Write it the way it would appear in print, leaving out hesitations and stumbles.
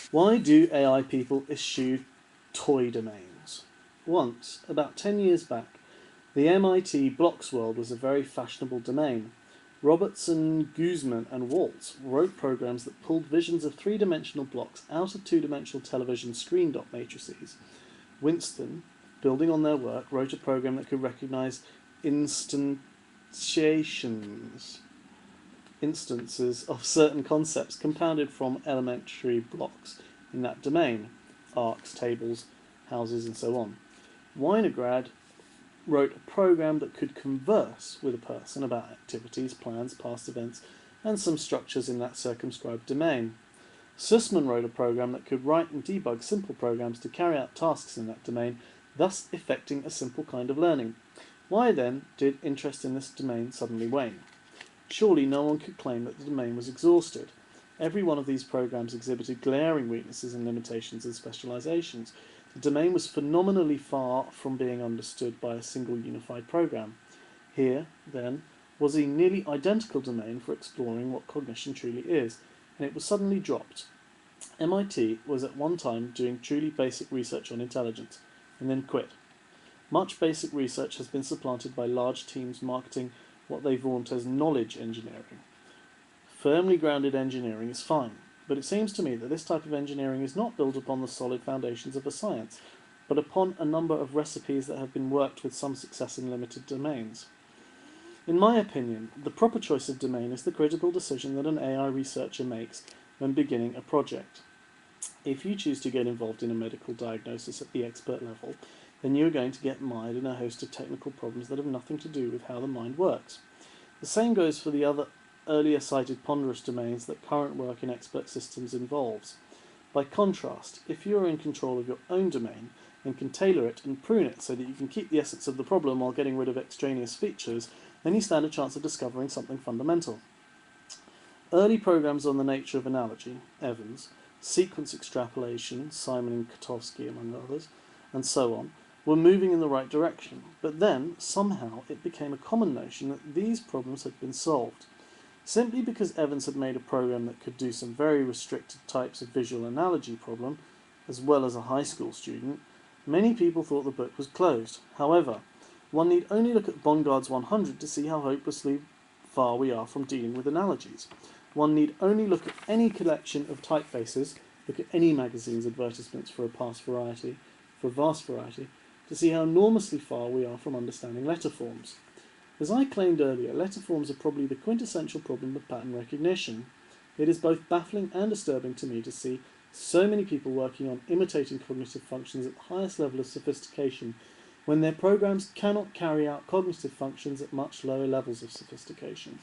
Why do AI people eschew toy domains? Once, about 10 years back, the MIT blocks world was a very fashionable domain. Robertson, Guzman, and Waltz wrote programs that pulled visions of three-dimensional blocks out of two-dimensional television screen dot matrices. Winston, building on their work, wrote a program that could recognize instances of certain concepts compounded from elementary blocks in that domain, arcs, tables, houses, and so on. Winograd wrote a program that could converse with a person about activities, plans, past events, and some structures in that circumscribed domain. Sussman wrote a program that could write and debug simple programs to carry out tasks in that domain, thus effecting a simple kind of learning. Why then did interest in this domain suddenly wane? Surely no one could claim that the domain was exhausted. Every one of these programs exhibited glaring weaknesses and limitations and specializations. The domain was phenomenally far from being understood by a single unified program. Here, then, was a nearly identical domain for exploring what cognition truly is, and it was suddenly dropped. MIT was at one time doing truly basic research on intelligence, and then quit. Much basic research has been supplanted by large teams marketing what they vaunt as knowledge engineering. Firmly grounded engineering is fine, but it seems to me that this type of engineering is not built upon the solid foundations of a science, but upon a number of recipes that have been worked with some success in limited domains. In my opinion, the proper choice of domain is the critical decision that an AI researcher makes when beginning a project. If you choose to get involved in a medical diagnosis at the expert level, then you are going to get mired in a host of technical problems that have nothing to do with how the mind works. The same goes for the other earlier cited ponderous domains that current work in expert systems involves. By contrast, if you are in control of your own domain and can tailor it and prune it so that you can keep the essence of the problem while getting rid of extraneous features, then you stand a chance of discovering something fundamental. Early programs on the nature of analogy, Evans, sequence extrapolation, Simon and Katowski among others, and so on, were moving in the right direction, but then, somehow, it became a common notion that these problems had been solved. Simply because Evans had made a program that could do some very restricted types of visual analogy problem, as well as a high school student, many people thought the book was closed. However, one need only look at Bongard's 100 to see how hopelessly far we are from dealing with analogies. One need only look at any collection of typefaces, look at any magazine's advertisements for a vast variety, to see how enormously far we are from understanding letter forms. As I claimed earlier, letter forms are probably the quintessential problem of pattern recognition. It is both baffling and disturbing to me to see so many people working on imitating cognitive functions at the highest level of sophistication when their programs cannot carry out cognitive functions at much lower levels of sophistication.